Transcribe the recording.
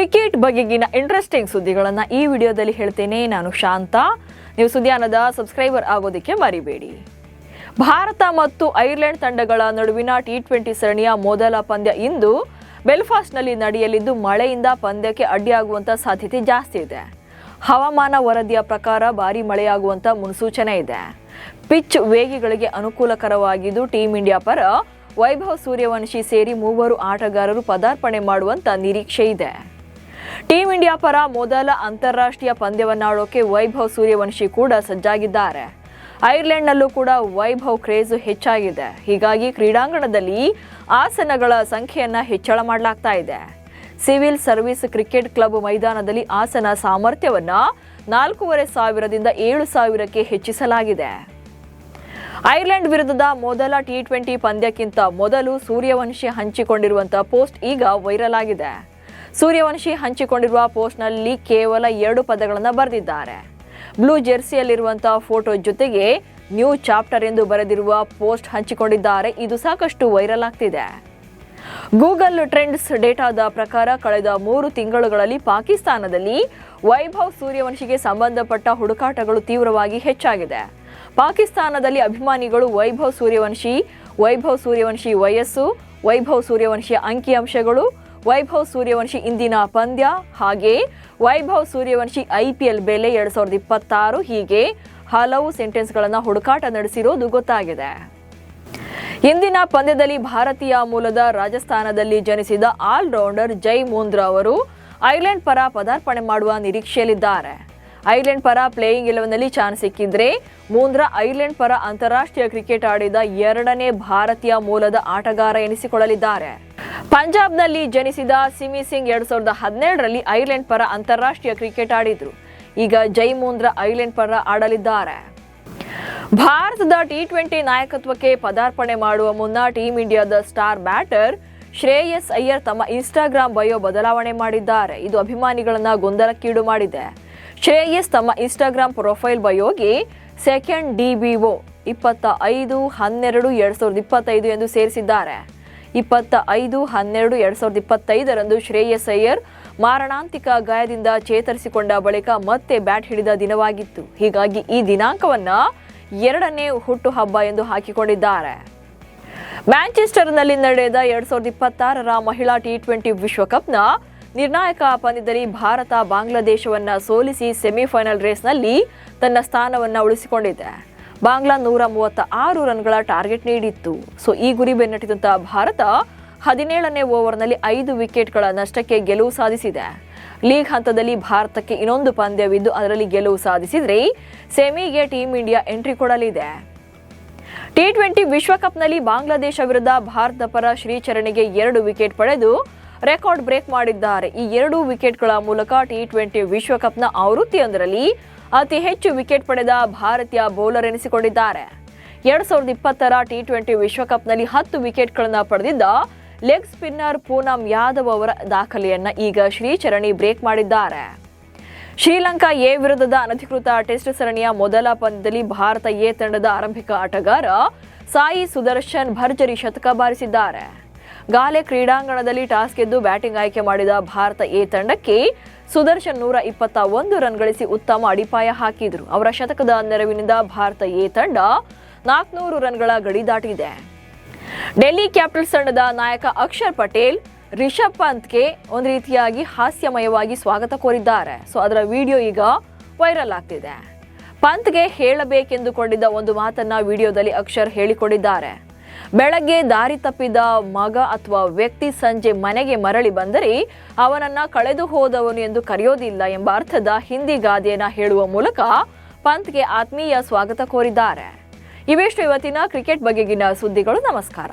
Cricket ಬಗೆಗಿನ interesting ಸುದ್ದಿಗಳನ್ನು ಈ ವಿಡಿಯೋದಲ್ಲಿ ಹೇಳ್ತೇನೆ. ನಾನು ಶಾಂತ. ನೀವು ಸುದ್ದಿಯಾನದ ಸಬ್ಸ್ಕ್ರೈಬರ್ ಆಗೋದಕ್ಕೆ ಮರಿಬೇಡಿ. ಭಾರತ ಮತ್ತು ಐರ್ಲೆಂಡ್ ತಂಡಗಳ ನಡುವಿನ T20 ಸರಣಿಯ ಮೊದಲ ಪಂದ್ಯ ಇಂದು ಬೆಲ್ಫಾಸ್ಟ್ನಲ್ಲಿ ನಡೆಯಲಿದ್ದು, ಮಳೆಯಿಂದ ಪಂದ್ಯಕ್ಕೆ ಅಡ್ಡಿಯಾಗುವಂಥ ಸಾಧ್ಯತೆ ಜಾಸ್ತಿ ಇದೆ. ಹವಾಮಾನ ವರದಿಯ ಪ್ರಕಾರ ಭಾರೀ ಮಳೆಯಾಗುವಂಥ ಮುನ್ಸೂಚನೆ ಇದೆ. ಪಿಚ್ ವೇಗಿಗಳಿಗೆ ಅನುಕೂಲಕರವಾಗಿದ್ದು, ಟೀಂ ಇಂಡಿಯಾ ಪರ ವೈಭವ್ ಸೂರ್ಯವಂಶಿ ಸೇರಿ 3 ಆಟಗಾರರು ಪದಾರ್ಪಣೆ ಮಾಡುವಂಥ ನಿರೀಕ್ಷೆ ಇದೆ. ಟೀಂ ಇಂಡಿಯಾ ಪರ ಮೊದಲ ಅಂತಾರಾಷ್ಟ್ರೀಯ ಪಂದ್ಯವನ್ನಾಡೋಕೆ ವೈಭವ್ ಸೂರ್ಯವಂಶಿ ಕೂಡ ಸಜ್ಜಾಗಿದ್ದಾರೆ. ಐರ್ಲೆಂಡ್ನಲ್ಲೂ ಕೂಡ ವೈಭವ್ ಕ್ರೇಜ್ ಹೆಚ್ಚಾಗಿದೆ. ಹೀಗಾಗಿ ಕ್ರೀಡಾಂಗಣದಲ್ಲಿ ಆಸನಗಳ ಸಂಖ್ಯೆಯನ್ನು ಹೆಚ್ಚಳ ಮಾಡಲಾಗ್ತಾ ಇದೆ. ಸಿವಿಲ್ ಸರ್ವಿಸ್ ಕ್ರಿಕೆಟ್ ಕ್ಲಬ್ ಮೈದಾನದಲ್ಲಿ ಆಸನ ಸಾಮರ್ಥ್ಯವನ್ನು 4,500ದಿಂದ 7,000ಕ್ಕೆ ಹೆಚ್ಚಿಸಲಾಗಿದೆ. ಐರ್ಲೆಂಡ್ ವಿರುದ್ಧದ ಮೊದಲ T20 ಪಂದ್ಯಕ್ಕಿಂತ ಮೊದಲು ಸೂರ್ಯವಂಶಿ ಹಂಚಿಕೊಂಡಿರುವಂತಹ ಪೋಸ್ಟ್ ಈಗ ವೈರಲ್ ಆಗಿದೆ. ಸೂರ್ಯವಂಶಿ ಹಂಚಿಕೊಂಡಿರುವ ಪೋಸ್ಟ್ನಲ್ಲಿ ಕೇವಲ 2 ಪದಗಳನ್ನು ಬರೆದಿದ್ದಾರೆ. ಬ್ಲೂ ಜೆರ್ಸಿಯಲ್ಲಿರುವಂತಹ ಫೋಟೋ ಜೊತೆಗೆ ನ್ಯೂ ಚಾಪ್ಟರ್ ಎಂದು ಬರೆದಿರುವ ಪೋಸ್ಟ್ ಹಂಚಿಕೊಂಡಿದ್ದಾರೆ. ಇದು ಸಾಕಷ್ಟು ವೈರಲ್ ಆಗ್ತಿದೆ. ಗೂಗಲ್ ಟ್ರೆಂಡ್ಸ್ ಡೇಟಾದ ಪ್ರಕಾರ ಕಳೆದ 3 ತಿಂಗಳುಗಳಲ್ಲಿ ಪಾಕಿಸ್ತಾನದಲ್ಲಿ ವೈಭವ್ ಸೂರ್ಯವಂಶಿಗೆ ಸಂಬಂಧಪಟ್ಟ ಹುಡುಕಾಟಗಳು ತೀವ್ರವಾಗಿ ಹೆಚ್ಚಾಗಿದೆ. ಪಾಕಿಸ್ತಾನದಲ್ಲಿ ಅಭಿಮಾನಿಗಳು ವೈಭವ್ ಸೂರ್ಯವಂಶಿ ವಯಸ್ಸು, ವೈಭವ್ ಸೂರ್ಯವಂಶಿಯ ಅಂಕಿಅಂಶಗಳು, ವೈಭವ್ ಸೂರ್ಯವಂಶಿ ಇಂದಿನ ಪಂದ್ಯ, ಹಾಗೆ ವೈಭವ್ ಸೂರ್ಯವಂಶಿ IPL ಬೆಲೆ 2026 ಹೀಗೆ ಹಲವು ಸೆಂಟೆನ್ಸ್ಗಳನ್ನು ಹುಡುಕಾಟ ನಡೆಸಿರೋದು ಗೊತ್ತಾಗಿದೆ. ಇಂದಿನ ಪಂದ್ಯದಲ್ಲಿ ಭಾರತೀಯ ಮೂಲದ ರಾಜಸ್ಥಾನದಲ್ಲಿ ಜನಿಸಿದ ಆಲ್ರೌಂಡರ್ ಜೈ ಮೂಂದ್ರಾ ಅವರು ಐರ್ಲೆಂಡ್ ಪರ ಪದಾರ್ಪಣೆ ಮಾಡುವ ನಿರೀಕ್ಷೆಯಲ್ಲಿದ್ದಾರೆ. ಐರ್ಲೆಂಡ್ ಪರ ಪ್ಲೇಯಿಂಗ್ 11ನಲ್ಲಿ ಚಾನ್ಸ್ ಸಿಕ್ಕಿದ್ರೆ ಮೂಂದ್ರಾ ಐರ್ಲೆಂಡ್ ಪರ ಅಂತಾರಾಷ್ಟ್ರೀಯ ಕ್ರಿಕೆಟ್ ಆಡಿದ 2ನೇ ಭಾರತೀಯ ಮೂಲದ ಆಟಗಾರ ಎನಿಸಿಕೊಳ್ಳಲಿದ್ದಾರೆ. ಪಂಜಾಬ್ನಲ್ಲಿ ಜನಿಸಿದ ಸಿಮಿ ಸಿಂಗ್ 2012ರಲ್ಲಿ ಐರ್ಲೆಂಡ್ ಪರ ಅಂತಾರಾಷ್ಟ್ರೀಯ ಕ್ರಿಕೆಟ್ ಆಡಿದ್ರು. ಈಗ ಜೈ ಮೂಂದ್ರಾ ಐರ್ಲೆಂಡ್ ಪರ ಆಡಲಿದ್ದಾರೆ. ಭಾರತದ T20 ನಾಯಕತ್ವಕ್ಕೆ ಪದಾರ್ಪಣೆ ಮಾಡುವ ಮುನ್ನ ಟೀಂ ಇಂಡಿಯಾದ ಸ್ಟಾರ್ ಬ್ಯಾಟರ್ ಶ್ರೇಯಸ್ ಅಯ್ಯರ್ ತಮ್ಮ ಇನ್ಸ್ಟಾಗ್ರಾಮ್ ಬಯೋ ಬದಲಾವಣೆ ಮಾಡಿದ್ದಾರೆ. ಇದು ಅಭಿಮಾನಿಗಳನ್ನ ಗೊಂದಲಕ್ಕೀಡು ಮಾಡಿದೆ. ಶ್ರೇಯಸ್ ತಮ್ಮ ಇನ್ಸ್ಟಾಗ್ರಾಮ್ ಪ್ರೊಫೈಲ್ ಬಯೋಗೆ ಸೆಕೆಂಡ್ DBO 25/12/2025 ಎಂದು ಸೇರಿಸಿದ್ದಾರೆ. 25/12/2025ರಂದು ಶ್ರೇಯಸ್ ಅಯ್ಯರ್ ಮಾರಣಾಂತಿಕ ಗಾಯದಿಂದ ಚೇತರಿಸಿಕೊಂಡ ಬಳಿಕ ಮತ್ತೆ ಬ್ಯಾಟ್ ಹಿಡಿದ ದಿನವಾಗಿತ್ತು. ಹೀಗಾಗಿ ಈ ದಿನಾಂಕವನ್ನು 2ನೇ ಹುಟ್ಟುಹಬ್ಬ ಎಂದು ಹಾಕಿಕೊಂಡಿದ್ದಾರೆ. ಮ್ಯಾಂಚೆಸ್ಟರ್ನಲ್ಲಿ ನಡೆದ 2026ರ ಮಹಿಳಾ T20 ವಿಶ್ವಕಪ್ನ ನಿರ್ಣಾಯಕ ಪಂದ್ಯದಲ್ಲಿ ಭಾರತ ಬಾಂಗ್ಲಾದೇಶವನ್ನು ಸೋಲಿಸಿ ಸೆಮಿಫೈನಲ್ ರೇಸ್ನಲ್ಲಿ ತನ್ನ ಸ್ಥಾನವನ್ನು ಉಳಿಸಿಕೊಂಡಿದೆ. ಬಾಂಗ್ಲಾ 136 ರನ್ಗಳ ಟಾರ್ಗೆಟ್ ನೀಡಿತ್ತು. ಈ ಗುರಿ ಬೆನ್ನಟ್ಟಿದಂತಹ ಭಾರತ 17ನೇ ಓವರ್ನಲ್ಲಿ 5 ವಿಕೆಟ್ಗಳ ನಷ್ಟಕ್ಕೆ ಗೆಲುವು ಸಾಧಿಸಿದೆ. ಲೀಗ್ ಹಂತದಲ್ಲಿ ಭಾರತಕ್ಕೆ ಇನ್ನೊಂದು ಪಂದ್ಯವಿದ್ದು ಅದರಲ್ಲಿ ಗೆಲುವು ಸಾಧಿಸಿದರೆ ಸೆಮಿಗೆ ಟೀಂ ಇಂಡಿಯಾ ಎಂಟ್ರಿ ಕೊಡಲಿದೆ. T20 ವಿಶ್ವಕಪ್ನಲ್ಲಿ ಬಾಂಗ್ಲಾದೇಶ ವಿರುದ್ಧ ಭಾರತ ಪರ ಶ್ರೀಚರಣಿಗೆ 2 ವಿಕೆಟ್ ಪಡೆದು ರೆಕಾರ್ಡ್ ಬ್ರೇಕ್ ಮಾಡಿದ್ದಾರೆ. ಈ 2 ವಿಕೆಟ್ಗಳ ಮೂಲಕ T20 ವಿಶ್ವಕಪ್ನ ಆವೃತ್ತಿಯೊಂದರಲ್ಲಿ ಅತಿ ಹೆಚ್ಚು ವಿಕೆಟ್ ಪಡೆದ ಭಾರತೀಯ ಬೌಲರ್ ಎನಿಸಿಕೊಂಡಿದ್ದಾರೆ. 2020ರ T20 ವಿಶ್ವಕಪ್ನಲ್ಲಿ 10 ವಿಕೆಟ್ಗಳನ್ನು ಪಡೆದಿದ್ದ ಲೆಗ್ ಸ್ಪಿನ್ನರ್ ಪೂನಂ ಯಾದವ್ ಅವರ ದಾಖಲೆಯನ್ನ ಈಗ ಶ್ರೀಚರಣಿ ಬ್ರೇಕ್ ಮಾಡಿದ್ದಾರೆ. ಶ್ರೀಲಂಕಾ ಎ ವಿರುದ್ಧದ ಅನಧಿಕೃತ ಟೆಸ್ಟ್ ಸರಣಿಯ ಮೊದಲ ಪಂದ್ಯದಲ್ಲಿ ಭಾರತ ಎ ತಂಡದ ಆರಂಭಿಕ ಆಟಗಾರ ಸಾಯಿ ಸುದರ್ಶನ್ ಭರ್ಜರಿ ಶತಕ ಬಾರಿಸಿದ್ದಾರೆ. ಗಾಲೆ ಕ್ರೀಡಾಂಗಣದಲ್ಲಿ ಟಾಸ್ ಗೆದ್ದು ಬ್ಯಾಟಿಂಗ್ ಆಯ್ಕೆ ಮಾಡಿದ ಭಾರತ ಎ ತಂಡಕ್ಕೆ ಸುದರ್ಶನ್ 121 ರನ್ ಗಳಿಸಿ ಉತ್ತಮ ಅಡಿಪಾಯ ಹಾಕಿದರು. ಅವರ ಶತಕದ ನೆರವಿನಿಂದ ಭಾರತ ಎ ತಂಡ 400 ರನ್ಗಳ ಗಡಿ ದಾಟಿದೆ. ಡೆಲ್ಲಿ ಕ್ಯಾಪಿಟಲ್ಸ್ ತಂಡದ ನಾಯಕ ಅಕ್ಷರ್ ಪಟೇಲ್ ರಿಷಬ್ ಪಂತ್ಗೆ ಒಂದು ರೀತಿಯಾಗಿ ಹಾಸ್ಯಮಯವಾಗಿ ಸ್ವಾಗತ ಕೋರಿದ್ದಾರೆ. ಅದರ ವಿಡಿಯೋ ಈಗ ವೈರಲ್ ಆಗ್ತಿದೆ. ಪಂತ್ಗೆ ಹೇಳಬೇಕೆಂದುಕೊಂಡಿದ್ದ ಒಂದು ಮಾತನ್ನ ವಿಡಿಯೋದಲ್ಲಿ ಅಕ್ಷರ್ ಹೇಳಿಕೊಂಡಿದ್ದಾರೆ. ಬೆಳಗ್ಗೆ ದಾರಿ ತಪ್ಪಿದ ಮಗ ಅಥವಾ ವ್ಯಕ್ತಿ ಸಂಜೆ ಮನೆಗೆ ಮರಳಿ ಬಂದರೆ ಅವನನ್ನ ಕಳೆದು ಹೋದವನು ಎಂದು ಕರೆಯೋದಿಲ್ಲ ಎಂಬ ಅರ್ಥದ ಹಿಂದಿ ಗಾದೆಯನ್ನ ಹೇಳುವ ಮೂಲಕ ಪಂತ್ಗೆ ಆತ್ಮೀಯ ಸ್ವಾಗತ ಕೋರಿದ್ದಾರೆ. ಇವೆಷ್ಟು ಇವತ್ತಿನ ಕ್ರಿಕೆಟ್ ಬಗೆಗಿನ ಸುದ್ದಿಗಳು. ನಮಸ್ಕಾರ.